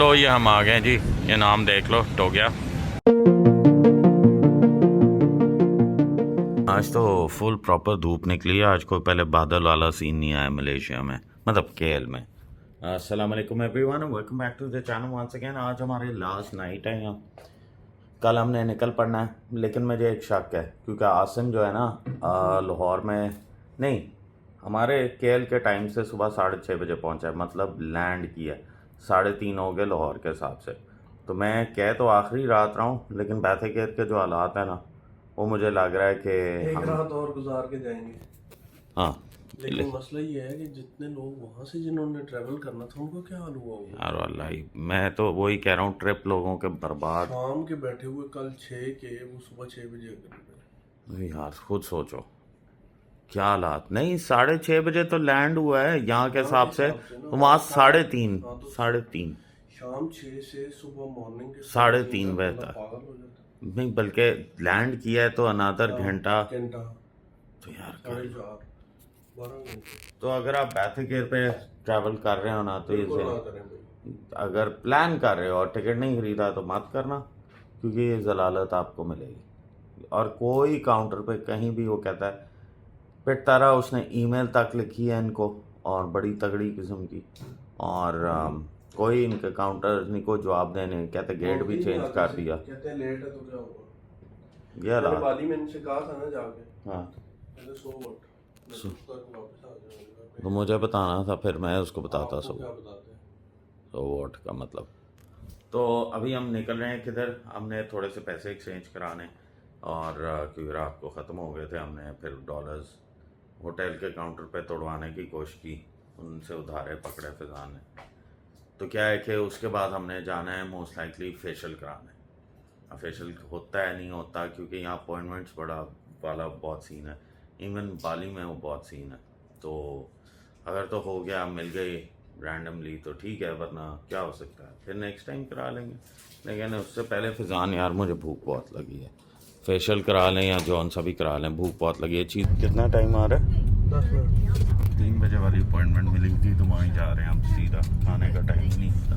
तो ये हम आ गए जी, ये नाम देख लो, टोक्यो। आज तो फुल प्रॉपर धूप निकली है। आज कोई पहले बादल वाला सीन नहीं आया मलेशिया में, मतलब केएल में। अस्सलाम वालेकुम everyone, welcome back to the channel once again. आज हमारी लास्ट नाइट है यहाँ। कल हमने निकल पड़ना है, लेकिन मुझे एक शक है क्योंकि आसिम जो है ना लाहौर में नहीं, हमारे केएल के टाइम से सुबह 6:30 बजे पहुँचा है, मतलब लैंड किया है 3:30 हो गए लाहौर के हिसाब से। तो मैं कह तो आखिरी रात रहा हूँ, लेकिन बैथे केयर के जो हालात है ना, वो मुझे लग रहा है कि एक रात और गुजार के जाएंगे। हाँ, लेकिन मसला ये है कि जितने लोग वहाँ से जिन्होंने ट्रैवल करना था उनको क्या हाल हुआ होगा यार वल्लाही मैं तो वही कह रहा हूँ, ट्रिप लोगों के बर्बाद। शाम के बैठे हुए कल 6 के वो सुबह 6 बजे यार खुद सोचो क्या हालात। नहीं, 6:30 बजे तो लैंड हुआ है यहाँ के हिसाब से, तो वहाँ 3:30 3:30 शाम 6 से सुबह मॉर्निंग के 3:30 बजे तक पागल हो जाता नहीं, बल्कि लैंड किया है तो अनादर घंटा। घंटा तो यार 4:30 12 घंटे तो अगर आप बैथे केयर पे ट्रैवल कर रहे हो ना, तो ये बिल्कुल ना करें भाई। अगर प्लान कर रहे हो और टिकट नहीं खरीदा तो मत करना, क्योंकि ये जलालत आपको मिलेगी। और कोई काउंटर पे कहीं भी वो कहता है पिटता रहा, उसने ईमेल तक लिखी है इनको और बड़ी तगड़ी किस्म की, और कोई इनके काउंटर नहीं को जवाब देने, कहते गेट भी चेंज कर दिया। कहते हैं लेट है तो क्या होगा। ये हालात। बाली में इनसे कहा था ना जाके, हाँ, कहते सो मत, मैं तक वापस आ जाऊंगा। तो मुझे बताना था, फिर मैं उसको बताता आपको सब। क्या बताते हैं? तो वोट का मतलब। तो अभी हम निकल रहे हैं किधर, हमने थोड़े से पैसे एक्सचेंज कराने, और क्योंकि रात को ख़त्म हो गए थे, हमने फिर डॉलर्स होटल के काउंटर पे तोड़वाने की कोशिश की, उनसे उधारे पकड़े फिजान ने। तो क्या है कि उसके बाद हमने जाना है मोस्ट लाइकली फेशियल कराने। अब फेशियल होता है नहीं होता, क्योंकि यहाँ अपॉइंटमेंट्स बड़ा वाला बहुत सीन है, इवन बाली में वो बहुत सीन है। तो अगर तो हो गया, मिल गई रैंडमली तो ठीक है, वरना क्या हो सकता है, फिर नेक्स्ट टाइम करा लेंगे। लेकिन उससे पहले फिजान यार मुझे भूख बहुत लगी है, फेशियल करा लें या जौन सा भी करा लें, भूख बहुत लगी है। चीज़ कितना टाइम आ रहा है? 10 मिनट। 3 बजे वाली अपॉइंटमेंट मिली थी, तो वहीं जा रहे हैं हम सीधा। खाने का टाइम नहीं था।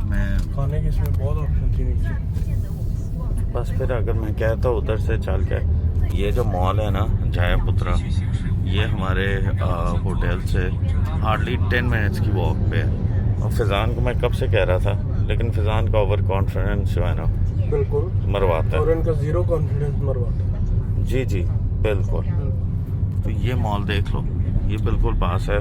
मैं खाने के इसमें बहुत ऑप्शन थी नीचे। बस फिर अगर मैं कहता हूँ उधर से चल के, ये जो मॉल है ना जयपुत्रा, ये हमारे होटल से हार्डली 10 मिनट्स की वॉक पे है। और फिजान को मैं कब से कह रहा था, लेकिन फिजान का ओवर कॉन्फिडेंस जो है ना बिल्कुल मरवाता और है। इनका जीरो कॉन्फिडेंस मरवाता है। जी जी बिल्कुल। तो ये मॉल देख लो, ये बिल्कुल पास है,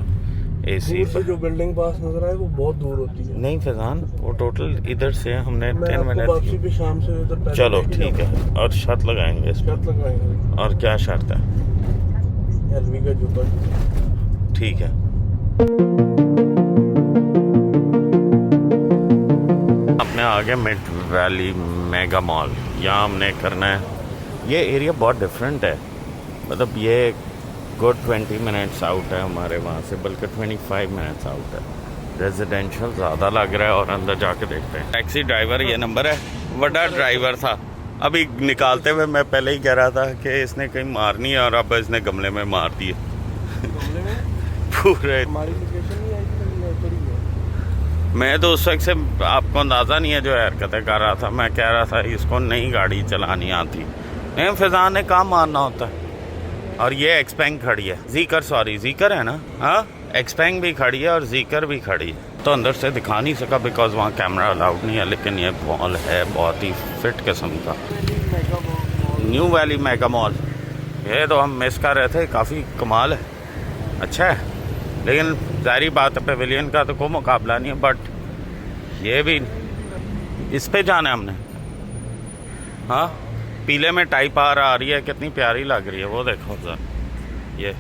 एसी दूर से जो बिल्डिंग पास नजर आए वो बहुत दूर होती है। नहीं फिजान, वो टोटल इधर से हमने मैं 10 आपको वापसी मिनट। पे शाम से उधर पैदल चलो लेके ठीक है, और शर्त लगाएंगे इस शर्त पर। लगवाएंगे। और क्या शर्त है? एलवी का जूता। ठीक है। अपने आगे मिड वैली मेगा मॉल, यहाँ हमने करना है। ये एरिया बहुत डिफरेंट है, मतलब ये गुड 20 मिनट्स आउट है हमारे वहाँ से, बल्कि 25 मिनट्स आउट है। रेजिडेंशियल ज़्यादा लग रहा है, और अंदर जाके देखते हैं। टैक्सी ड्राइवर ये नंबर है, बड़ा ड्राइवर था। अभी निकालते हुए मैं पहले ही कह रहा था कि इसने कहीं मारनी है, और अब इसने गमले में मार दिए पूरे। हमारी लोकेशन नहीं आई थी, पड़ी है। मैं तो उस वक्त से, आपको अंदाज़ा नहीं है जो हरकतें कर रहा था। मैं कह रहा था इसको नई गाड़ी चलानी आती, नहीं फिजान ने काम मारना होता है। और ये एक्सपेंग खड़ी है, जीकर, सॉरी जीकर है ना, हाँ एक्सपेंग भी खड़ी है और जीकर भी खड़ी है। तो अंदर से दिखा नहीं सका बिकॉज वहाँ कैमरा अलाउड नहीं है, लेकिन ये मॉल है बहुत ही फिट किस्म का, न्यू वैली मेगा मॉल। ये तो हम मिस कर रहे थे, काफ़ी कमाल है, अच्छा है। लेकिन जाहिर बात है पेविलियन का तो कोई मुकाबला नहीं है, बट ये भी इस पे जाना है हमने। हाँ, पीले में टाइप आ रही है, कितनी प्यारी लग रही है, वो देखो सर। ये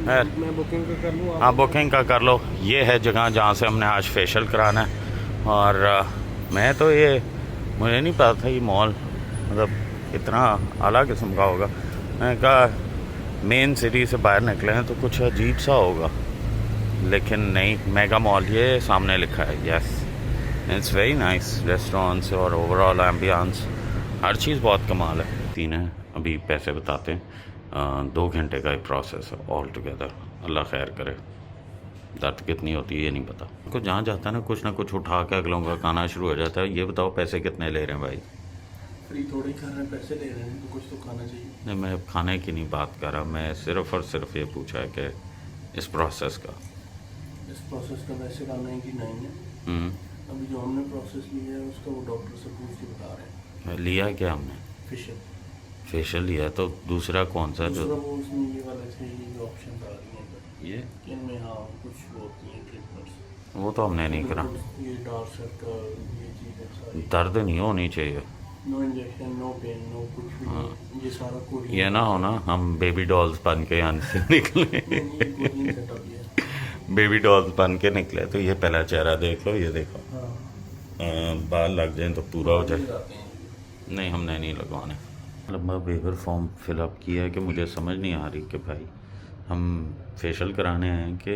है, मैं बुकिंग का कर लूँ? हाँ बुकिंग का कर लो। ये है जगह जहाँ से हमने आज फेशियल कराना है। और मैं तो ये, मुझे नहीं पता था ये मॉल मतलब इतना आला किस्म का होगा। मैंने कहा मेन सिटी से बाहर निकले हैं तो कुछ अजीब सा होगा, लेकिन नहीं, मेगा मॉल ये सामने लिखा है। Yes, it's very nice. Restaurants और ओवरऑल एम्बियंस, हर चीज़ बहुत कमाल है। 3 है, अभी पैसे बताते हैं। 2 घंटे का ही प्रोसेस है ऑल टुगेदर। अल्लाह खैर करे। दर्द कितनी होती है ये नहीं पता। को जहाँ जाता है ना कुछ उठा के अगलों का खाना शुरू हो जाता है। ये बताओ पैसे कितने ले रहे हैं भाई? फ्री थोड़ी कर रहे हैं, पैसे ले रहे हैं तो कुछ तो खाना चाहिए। नहीं, मैं खाने की नहीं बात कर रहा, मैं सिर्फ और सिर्फ ये पूछा है कि इस प्रोसेस का। इस प्रोसेस का वैसे का 99 है। अभी जो हमने प्रोसेस लिया है उसका वो डॉक्टर से पूछ के बता रहे हैं। लिया क्या हमने? फेशियल लिया, तो दूसरा कौन सा? दूसरा जो वो उसमें ये वाले थे, ये जो ऑप्शन आ रही हैं ये इनमें, हाँ कुछ वो होती हैं ट्रीटमेंट्स। वो तो हमने नहीं करा। ये डार्क सर्कल, ये चीज़ें सारी। दर्द नहीं होनी चाहिए। No injection, no pain, no कुछ भी नहीं। ये सारा कोरियन। ये ना हो ना हम बेबी डॉल्स बन के यहाँ से निकले। कोरियन सेटअप ये। बेबी डॉल्स बन के निकले। तो ये पहला चेहरा देख लो, ये देखो। हाँ। बाल लग जाए तो पूरा हो जाए। जाते हैं। नहीं, हमने नहीं लगवाने। लंबा वेवर फॉर्म फिलअप किया है कि मुझे समझ नहीं आ रही कि भाई हम फेशियल कराने हैं कि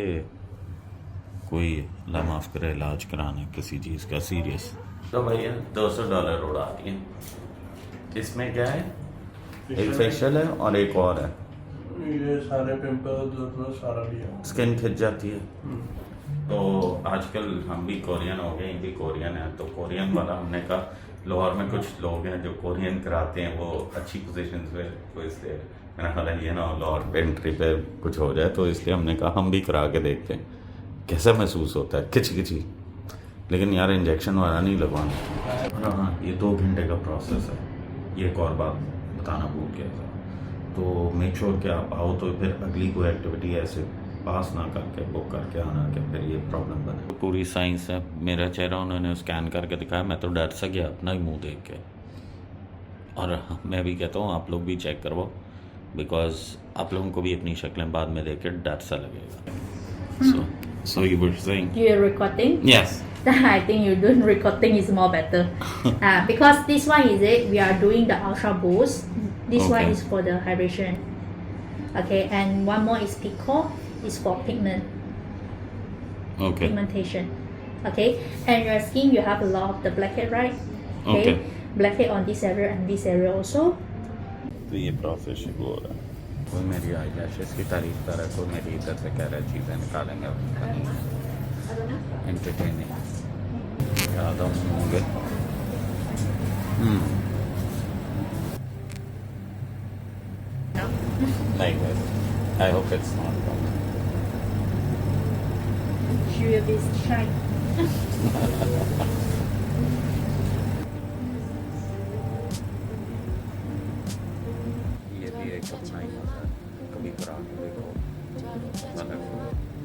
कोई अल्लाह माफ़ करे इलाज कराने किसी चीज़ का सीरियस। तो भैया $200 उड़ा दिए। इसमें क्या है? एक फेशियल है और एक और है। ये सारे पिंपल सारा लिया। स्किन खिंच जाती है। तो आजकल हम भी कोरियन हो गए, भी कोरियन है, तो कोरियन वाला हमने कहा। लाहौर में कुछ लोग हैं जो कोरियन कराते हैं, वो अच्छी पोजीशन पे, तो इसलिए मैंने ख्याल है ये ना लाहौर पे एंट्री पे कुछ हो जाए, तो इसलिए हमने कहा हम भी करा के देखते हैं कैसा महसूस होता है। खिची लेकिन यार इंजेक्शन वाला नहीं लगवाना। हाँ, ये 2 घंटे का प्रोसेस है। ये एक और बात बताना भूल गया था, तो मेक श्योर कि आप आओ तो फिर अगली कोई एक्टिविटी ऐसे पास ना करके बुक करके आना कि फिर ये प्रॉब्लम बने। तो पूरी साइंस है। मेरा चेहरा उन्होंने स्कैन करके दिखाया, मैं तो डर सा गया अपना ही मुंह देख के। और मैं भी कहता हूँ आप लोग भी चेक करवाओ, बिकॉज आप लोगों को भी अपनी शक्लें बाद में देख के डर सा लगेगा। So you were saying? You're recording? Yes. I think you doing recording is more better. Because this one is it, we are doing the ultra boost. This one Okay. is for the hydration. Okay, and one more is Pico, is for pigment, Okay. pigmentation. Okay, and your skin, you have a lot of the blackhead, right? Okay. Blackhead on this area and this area also. तो ये process शुरू हो रहा है। कोई मेरी eye lashes की तारीफ कर रहा है, कोई मेरी इधर से कह रहा है चीज़ें निकालेंगे एंटरटेनिंग। ज़्यादा होंगे। नहीं वैसे I hope it's not coming. She will be shy. ये भी एक अपना ही होता है, कभी करा के देखो।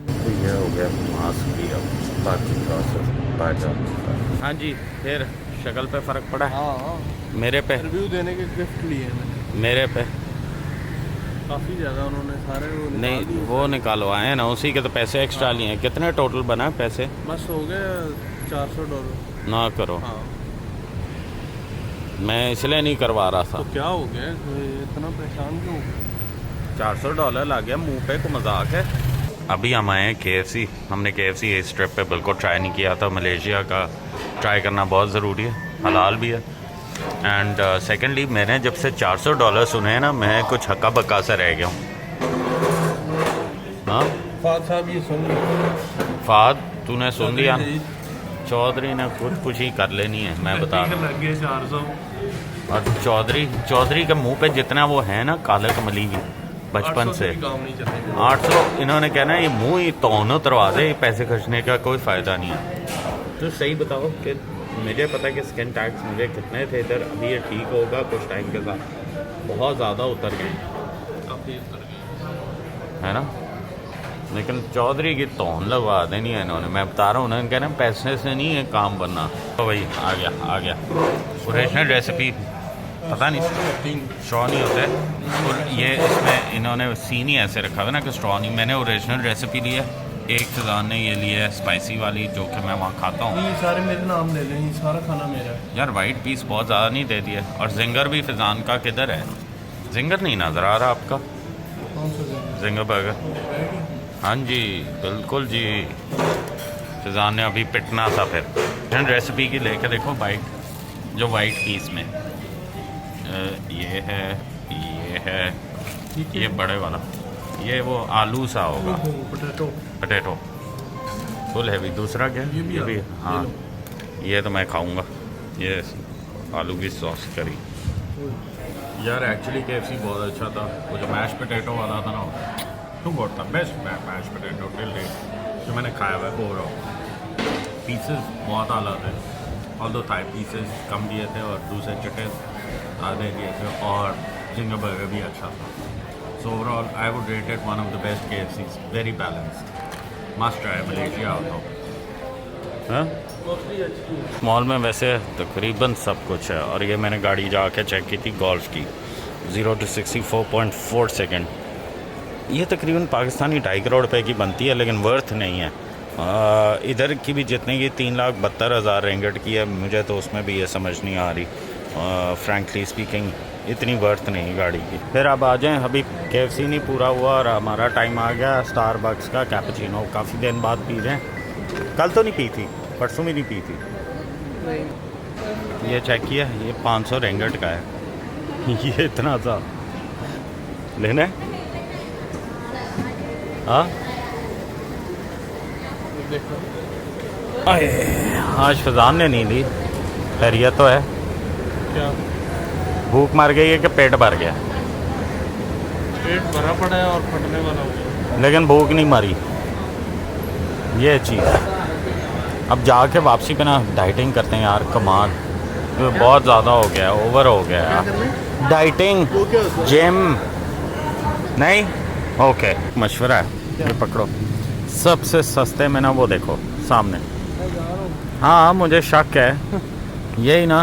तो ये हो गया मास्क भी, अब बाकी प्रोसेस बाद में। हाँ जी, फिर शक्ल पे फ़र्क पड़ा है? हाँ, मेरे पे? रिव्यू देने के गिफ्ट लिए मैंने मेरे पे काफ़ी ज़्यादा। उन्होंने सारे वो निकाल नहीं, दिए। वो निकालवाए हैं ना, उसी के तो पैसे एक्स्ट्रा लिए हैं। कितने टोटल बना पैसे? बस हो गए $400। ना करो, हाँ, मैं इसलिए नहीं करवा रहा था। तो क्या हो गया, इतना परेशान क्यों? $400 लग गया मुंह पे, को मजाक है। अभी हम आए हैं KFC। हमने KFC इस ट्रिप पे बिल्कुल ट्राई नहीं किया था। मलेशिया का ट्राई करना बहुत ज़रूरी है, हलाल भी है। एंड सेकेंडली मैंने जब से $400 सुने हैं ना, मैं कुछ हक्का बक्का सा रह गया हूँ। हाँ फाद साहब ये सुन लो। फाद, तूने सुन लिया? चौधरी ने खुदकुशी कर लेनी है, मैं बता रहा हूँ। लग गए 400। और चौधरी के मुंह पे जितना वो है ना काले कमली की बचपन से, काम नहीं चलेगा। 800 इन्होंने कहना है ये मुंह ही तौन उतरवा दे, पैसे खर्चने का कोई फ़ायदा नहीं है। तो सही बताओ कि मुझे पता है कि स्किन टैक्स मुझे कितने थे इधर, अभी ये ठीक होगा कुछ टाइम के साथ। बहुत ज़्यादा उतर गए, काफ़ी उतर गए है ना। लेकिन चौधरी की तौन लगवा देनी है इन्होंने, मैं बता रहा हूँ। उन्होंने कहना पैसे से नहीं है काम बनना। तो भाई आ गया ओरिजिनल रेसिपी। पता नहीं स्ट्रॉ नहीं होता है, और ये इसमें इन्होंने सीन ही ऐसे रखा हुआ ना कि स्ट्रॉ नहीं। मैंने ओरिजिनल रेसिपी ली है, एक फिजान ने ये ली है स्पाइसी वाली, जो कि मैं वहाँ खाता हूँ। ये सारे मेरे नाम ले लें, ये सारा खाना मेरा है। यार वाइट पीस बहुत ज़्यादा नहीं दे दिया। और जिंगर भी फिजान का किधर है? जिंगर नहीं नज़र आ रहा आपका? कौन सा जिंगर बर्गर? हाँ जी बिल्कुल जी। फिजान ने अभी पिटना था। फिर रेसिपी की लेके देखो, वाइट जो वाइट पीस में ये है ये बड़े वाला, ये वो आलू सा होगा, पोटैटो। पटेटो। Full heavy. दूसरा क्या है? ये भी हाँ, ये तो मैं खाऊंगा। ये आलू की सॉस करी। यार एक्चुअली KFC बहुत अच्छा था। वो जो मैश पोटैटो वाला था ना, टू गुड था, best mash potato till date जो मैंने खाया हुआ है ओवरऑल। पीसेस बहुत आला थे, ऑल्दो थाई पीसेस कम दिए थे और दूसरे चटे आधे दिए थे, और जिंगर बर्गर भी अच्छा था। So overall I would rate it one of the best KFCs, very balanced, must try Malaysia आओ तो। मॉल में वैसे तकरीबन सब कुछ है। और ये मैंने गाड़ी जाके चेक की थी गोल्फ की, 0 to 64.4 सेकेंड। ये तकरीबन पाकिस्तानी 2.5 करोड़ रुपए की बनती है, लेकिन वर्थ नहीं है। इधर की भी जितने की 3,72,000 रिंगिट की है, मुझे तो उसमें भी ये समझ नहीं आ रही फ्रैंकली स्पीकिंग, इतनी वर्थ नहीं गाड़ी की। फिर अब आ जाएं, अभी KFC नहीं पूरा हुआ और हमारा टाइम आ गया स्टारबक्स का कैपुचिनो। काफ़ी दिन बाद पी रहे हैं। कल तो नहीं पी थी, परसों भी नहीं पी थी। ये चेक किया, ये 500 रिंगिट का है। ये इतना सा लेना है? हाँ, आज फजान ने नहीं ली। खैरियत तो है? क्या भूख मर गई है कि पेट भर गया? पेट भरा पड़ा है और फटने वाला हो गया, लेकिन भूख नहीं मरी, ये चीज़ है। अब जाके वापसी पे ना डाइटिंग करते हैं यार, कमाल, ये बहुत ज़्यादा हो गया, ओवर हो गया यार। डाइटिंग, जिम नहीं, ओके मशवरा है, ये पकड़ो। सबसे सस्ते में ना वो देखो सामने। हाँ मुझे शक है, यही ना,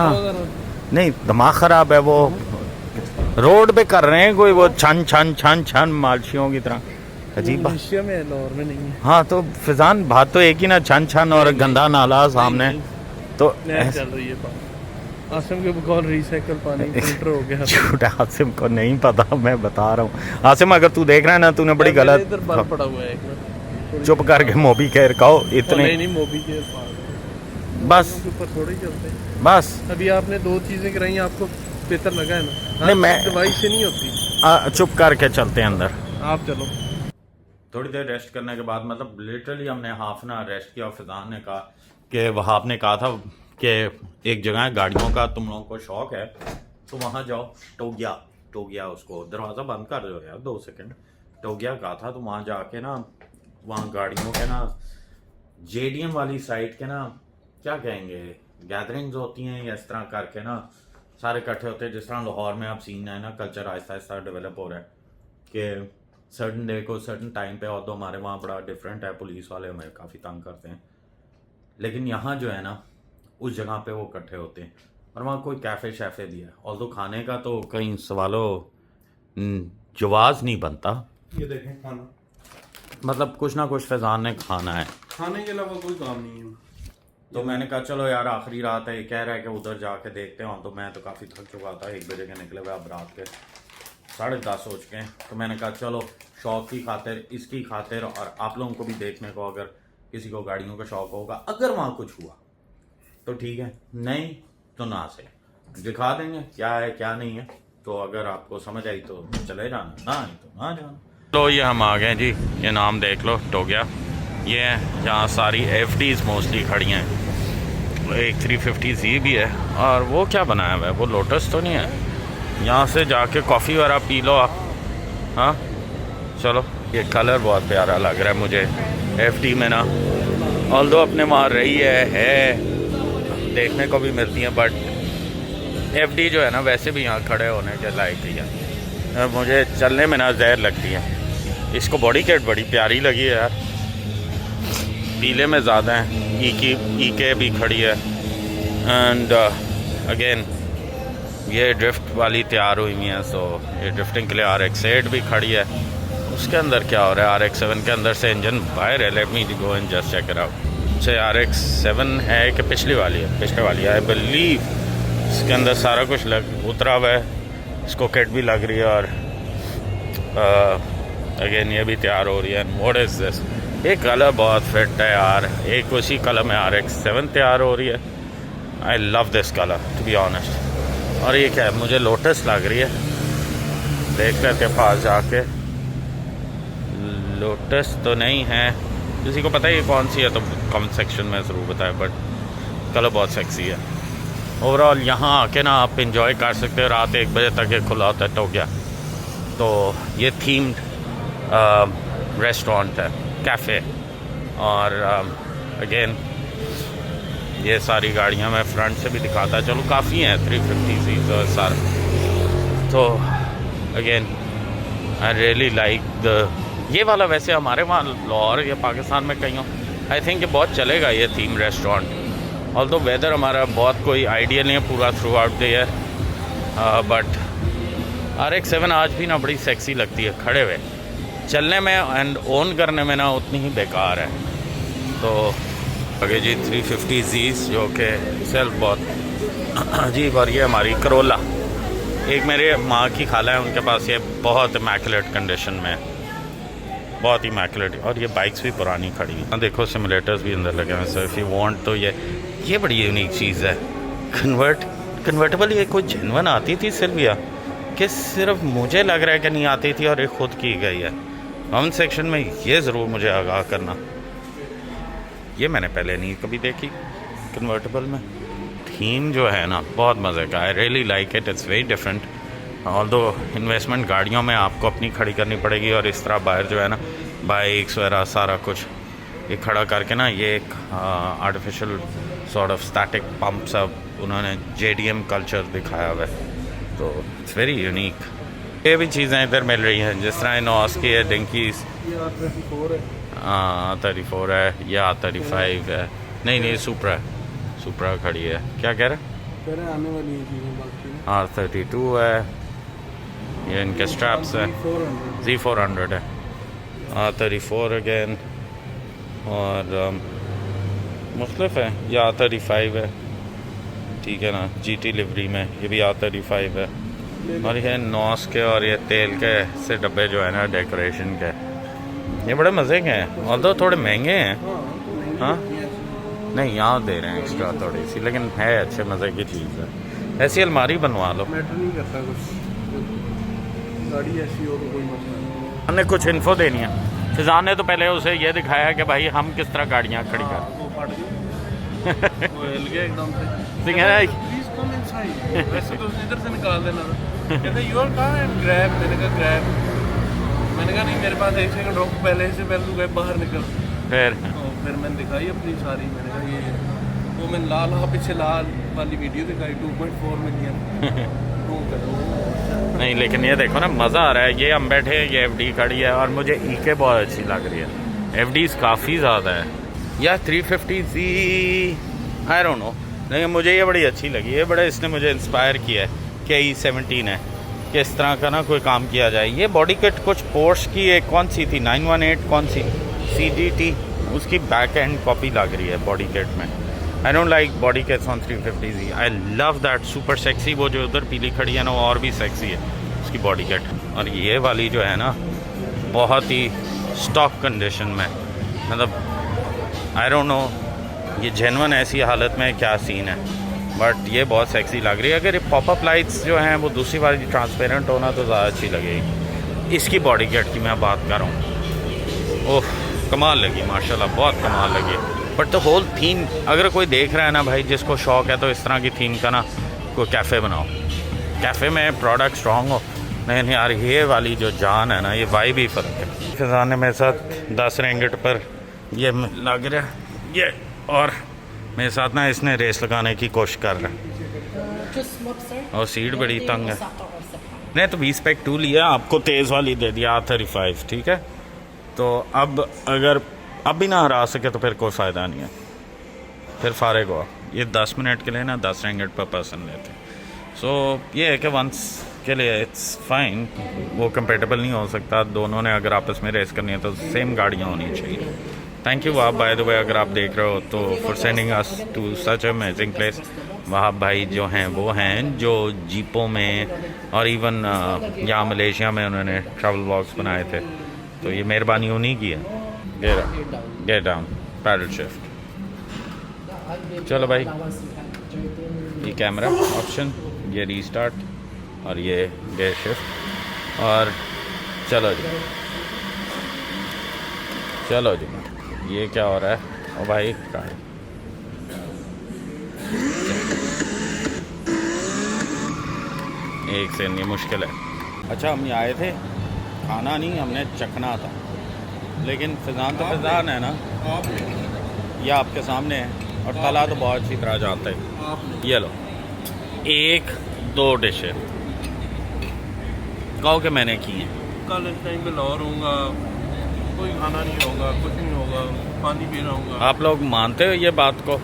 नहीं दिमाग ख़राब है। वो रोड पे कर रहे हैं कोई वो छन छन छन छन मालशियों की तरह, अजीब बात। मलेशिया में है, लाहौर में नहीं है। हाँ तो फिजान बात तो एक ही ना, छन छन और गंदा नाला सामने। तो नहर चल रही है पानी। आसिम के बकौल रिसाइकल पानी फिल्टर हो गया। झूठा, आसिम को नहीं पता, मैं बता रहा हूँ। आसिम अगर तू देख रहा है ना, तूने बड़ी गलत। इधर बर्फ पड़ा हुआ है एक मिनट। चुप करके मोबी केयर कहो इतने। नहीं मोबी के पास बस ऊपर थोड़े ही चलते हैं। बस अभी आपने 2 चीजें कराई, आपको बेहतर लगा है ना? नहीं, मैं दवाई से नहीं होती। चुप करके चलते हैं अंदर। आप चलो। थोड़ी देर रेस्ट करने के बाद, मतलब लिटरली हमने हाफ एन आवर रेस्ट किया। और फिजान ने कहा कि वहाँ आपने कहा था कि एक जगह है गाड़ियों का, तुम लोगों को शौक है तो वहाँ जाओ। टोगिया उसको दरवाज़ा बंद कर दो यार 2 सेकंड। टोगिया कहा था, तो वहाँ जाके ना, वहाँ गाड़ियों के ना JDM वाली साइड के ना, क्या कहेंगे, गैदरिंग्स होती हैं या इस तरह करके ना सारे इकट्ठे होते हैं। जिस तरह लाहौर में आप सीन है ना, कल्चर आहिस्ता आहिस्ता डेवलप हो रहा है कि सर्टन डे को सर्टन टाइम पे, और तो हमारे वहाँ बड़ा डिफरेंट है, पुलिस वाले हमें काफ़ी तंग करते हैं, लेकिन यहाँ जो है ना उस जगह पे वो इकट्ठे होते हैं। और वहाँ कोई कैफ़े शैफ़े भी है, और तो खाने का तो कहीं सवालों जवाज़ नहीं बनता। ये देखें खाना, मतलब कुछ ना कुछ फैज़ान ने खाना है, खाने के अलावा कोई काम नहीं है। तो मैंने कहा चलो यार आखिरी रात है, ये कह रहा है कि उधर जाके देखते हैं। तो मैं तो काफ़ी थक चुका था, 1 बजे के निकले हुए, अब रात के 10:30 हो चुके हैं। तो मैंने कहा चलो शौक की खातिर, इसकी खातिर, और आप लोगों को भी देखने को, अगर किसी को गाड़ियों का शौक होगा, अगर वहाँ कुछ हुआ तो ठीक है, नहीं तो ना से दिखा देंगे क्या है क्या नहीं है। तो अगर आपको समझ आई तो चले जाना, ना आई तो ना जाना। तो ये हम आ गए जी, ये नाम देख लो, टोगिया। ये यहाँ सारी FDs मोस्टली खड़ी हैं, एक 350Z भी है। और वो क्या बनाया हुआ है, वो लोटस तो नहीं है? यहाँ से जाके कॉफ़ी वगैरह पी लो आप। हाँ चलो, ये कलर बहुत प्यारा लग रहा है मुझे FD में ना, ऑल्दो अपने वहाँ रही है देखने को भी मिलती हैं, बट FD जो है ना वैसे भी यहाँ खड़े होने के लायक ही है। मुझे चलने में ना जहर लगती है। इसको बॉडी किट बड़ी प्यारी लगी है यार, पीले में ज़्यादा है। EK भी खड़ी है। एंड अगेन ये ड्रिफ्ट वाली तैयार हुई हुई है, सो ये ड्रिफ्टिंग के लिए RX-8 भी खड़ी है। उसके अंदर क्या हो रहा है, RX-7 के अंदर से इंजन बाहर है। Let me go and just check it out. अच्छा RX-7 है कि पिछली वाली है? पिछले वाली है आई बिलीव। इसके अंदर सारा कुछ उतरा हुआ है, इसको किट भी लग रही है। और अगेन ये भी तैयार हो रही है। व्हाट इज़ दिस, ये कलर बहुत फिट है यार, एक उसी कलर में RX-7 तैयार हो रही है। I love this colour to be honest. और ये क्या है, मुझे लोटस लग रही है, देख लेते पास जाके। लोटस तो नहीं है, किसी को पता है ये कौन सी है तो कमेंट सेक्शन में ज़रूर बताएं, बट कलर बहुत सेक्सी है। ओवरऑल यहाँ आके ना आप इंजॉय कर सकते हो, रात 1 बजे तक ये खुला होता है टोक्यो। तो ये थीम्ड रेस्टोरेंट है, कैफ़े। और अगेन ये सारी गाड़ियाँ मैं फ्रंट से भी दिखाता, चलो काफ़ी हैं 350 और सारा। तो अगेन आई रियली लाइक ये वाला। वैसे हमारे वहाँ लाहौर या पाकिस्तान में कहीं हो, आई थिंक ये बहुत चलेगा ये थीम रेस्टोरेंट। ऑल्दो वेदर हमारा बहुत कोई आइडियल नहीं है पूरा through out the year, but RX-7 आज भी ना बड़ी सेक्सी लगती है खड़े हुए, चलने में एंड ओन करने में ना उतनी ही बेकार है। तो आगे जी 350Z जो कि सेल्फ बहुत अजीब। और ये हमारी करोला, एक मेरे माँ की खाला है, उनके पास ये बहुत इमैकुलेट कंडीशन में है, बहुत इमैकुलेट। और ये बाइक्स भी पुरानी खड़ी हैं, देखो सिमुलेटर्स भी अंदर लगे हुए हैं। सो इफ़ यू वांट तो ये बड़ी यूनिक चीज़ है। कन्वर्टेबल ये कोई जेन्युइन आती थी सिल्विया कि सिर्फ मुझे लग रहा है कि नहीं आती थी और ये खुद की गई है? कमेंट सेक्शन में ये ज़रूर मुझे आगाह करना। ये मैंने पहले नहीं कभी देखी कन्वर्टेबल में। थीम जो है ना बहुत मज़े का, I really like it, it's very different. Although investment गाड़ियों में आपको अपनी खड़ी करनी पड़ेगी, और इस तरह बाहर जो है ना बाइक्स वगैरह सारा कुछ ये खड़ा करके ना, ये एक artificial sort of static pump सब उन्होंने JDM कल्चर दिखाया हुआ है। तो इट्स वेरी यूनिक। ये भी चीज़ें इधर मिल रही हैं, जिस तरह नॉस की है, डिंकीज, R34 है, या R35 है। नहीं सुपरा है, सुपरा खड़ी है। क्या कह रहे हैं? आने वाली चीज़ें बाकी R32 है, ये इनके स्ट्रैप्स है। Z400 है, R34 अगेन, और मुख्तलिफ है। ये R35 है, ठीक है ना, GT लिवरी में। ये भी R35 है। और ये नॉस के और ये तेल के से डब्बे जो है ना डेकोरेशन के, ये बड़े मज़े के हैं। ऑल्दो थोड़े महंगे हैं, हाँ नहीं यहाँ दे रहे हैं एक्स्ट्रा थोड़ी सी, लेकिन है अच्छे मज़े की चीज़ है। ऐसी अलमारी बनवा लो, मैटर नहीं करता कुछ, गाड़ी ऐसी हो तो कोई मसला नहीं। हमने कुछ इन्फो देनी है। फिजान ने तो पहले उसे ये दिखाया कि भाई हम किस तरह गाड़ियाँ खड़ी कर। वो फट गई, वो हिल गया एकदम से। प्लीज कम इनसाइड, वैसे तो इधर से निकाल देना था। कहते योर कार एंड ग्रैब। मैंने कहा ग्रैब, मैंने कहा नहीं मेरे पास 1 सेकंड रुक, पहले से पहले तू गए बाहर निकल। फिर मैंने दिखाई अपनी सारी, मैंने कहा ये वो मैंने लाल पीछे लाल वाली वीडियो दिखाई 2.4 मिलियन। नहीं लेकिन ये देखो ना मज़ा आ रहा है। ये हम बैठे हैं, ये FD खड़ी है, और मुझे EK बहुत अच्छी लग रही है। FDs काफ़ी ज़्यादा है या 350Z, आई डोंट नो, लेकिन मुझे ये बड़ी अच्छी लगी। ये बड़ा इसने मुझे इंस्पायर किया है कि E17 है कि इस तरह का ना कोई काम किया जाए। ये बॉडी किट कुछ पोर्श की एक कौन सी थी 918, कौन सी CGT, उसकी बैक एंड कॉपी लग रही है बॉडी किट में। I don't like body kits on 350Z, I love that super sexy. वो जो उधर पीली खड़ी है ना वो और भी सेक्सी है उसकी बॉडी किट। और ये वाली जो है ना बहुत ही स्टॉक कंडीशन में, मतलब आई डोंट नो ये जेन्युइन ऐसी हालत में क्या सीन है, बट ये बहुत सेक्सी लग रही है। अगर ये पॉपअप लाइट्स जो हैं वो दूसरी वाली ट्रांसपेरेंट होना तो ज़्यादा अच्छी लगेगी। इसकी बॉडी किट की मैं बात कर रहा हूँ, ओह कमाल लगी माशाल्लाह, बहुत कमाल लगी। बट द होल थीम, अगर कोई देख रहा है ना भाई जिसको शौक है, तो इस तरह की थीम का ना कोई कैफ़े बनाओ, कैफ़े में प्रोडक्ट स्ट्रॉन्ग हो। नहीं यार ये वाली जो जान है ना, ये वाइब ही फ़र्क है। फिजान ने मेरे साथ 10 रिंगिट पर ये लग रहा है ये, और मेरे साथ ना इसने रेस लगाने की कोशिश कर रहा है, और सीट बड़ी तंग है। नहीं तो V-Spec 2 लिया, आपको तेज़ वाली दे दिया R35, ठीक है। तो अब अगर अब भी ना हरा सके तो फिर कोई फ़ायदा नहीं है, फिर फारिग हो। ये 10 मिनट के लिए ना 10 रिंगिट पर पर्सन लेते हैं। सो ये है कि वंस के लिए इट्स फाइन, वो कंपेटेबल नहीं हो सकता। दोनों ने अगर आपस में रेस करनी है तो सेम गाड़ियाँ होनी चाहिए। Thank you Wahab, by the way अगर आप देख रहे हो तो, for sending us to such amazing place. Wahab भाई जो हैं वो हैं जो जीपों में और इवन यहाँ मलेशिया में उन्होंने ट्रैवल व्लॉग्स बनाए थे, तो ये मेहरबानी उन्हीं की है। Get down, paddle shift. चलो भाई, ये कैमरा ऑप्शन, ये रीस्टार्ट, और ये गेयर शिफ्ट, और चलो जी चलो जी। ये क्या हो रहा है? ओ भाई एक से नहीं मुश्किल है। अच्छा हम यहाँ आए थे, खाना नहीं हमने चखना था, लेकिन फिजान तो फिजान है ना, ये आपके सामने है और तला तो बहुत अच्छी तरह जाता है। ये लो 1-2 डिशें कहो कि मैंने की हैं। कल इस टाइम पे लाहौर होऊंगा, कोई खाना नहीं होगा, कुछ नहीं होगा, पानी पी रहा हूँ। आप लोग मानते हो ये बात को?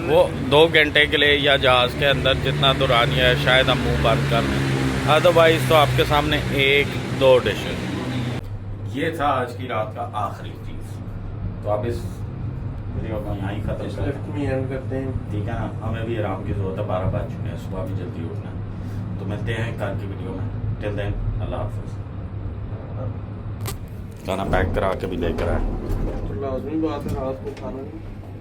वो 2 घंटे के लिए या जहाज़ के अंदर जितना दुरानी है शायद हम मुंह बंद कर लें, अदरवाइज तो आपके सामने 1-2 डिश। ये था आज की रात का आखिरी चीज़। तो आप इस वीडियो को यहाँ ही ख़त्म करते हैं। ठीक है ना, हमें भी आराम की ज़रूरत है, 12 बज चुके हैं, सुबह भी जल्दी उठना है। तो मिलते हैं कल की वीडियो में। टिल देन अल्लाह हाफ़िज़। खाना पैक करा के भी लेकर आए। तो लाजमी बात है रात को खाना नहीं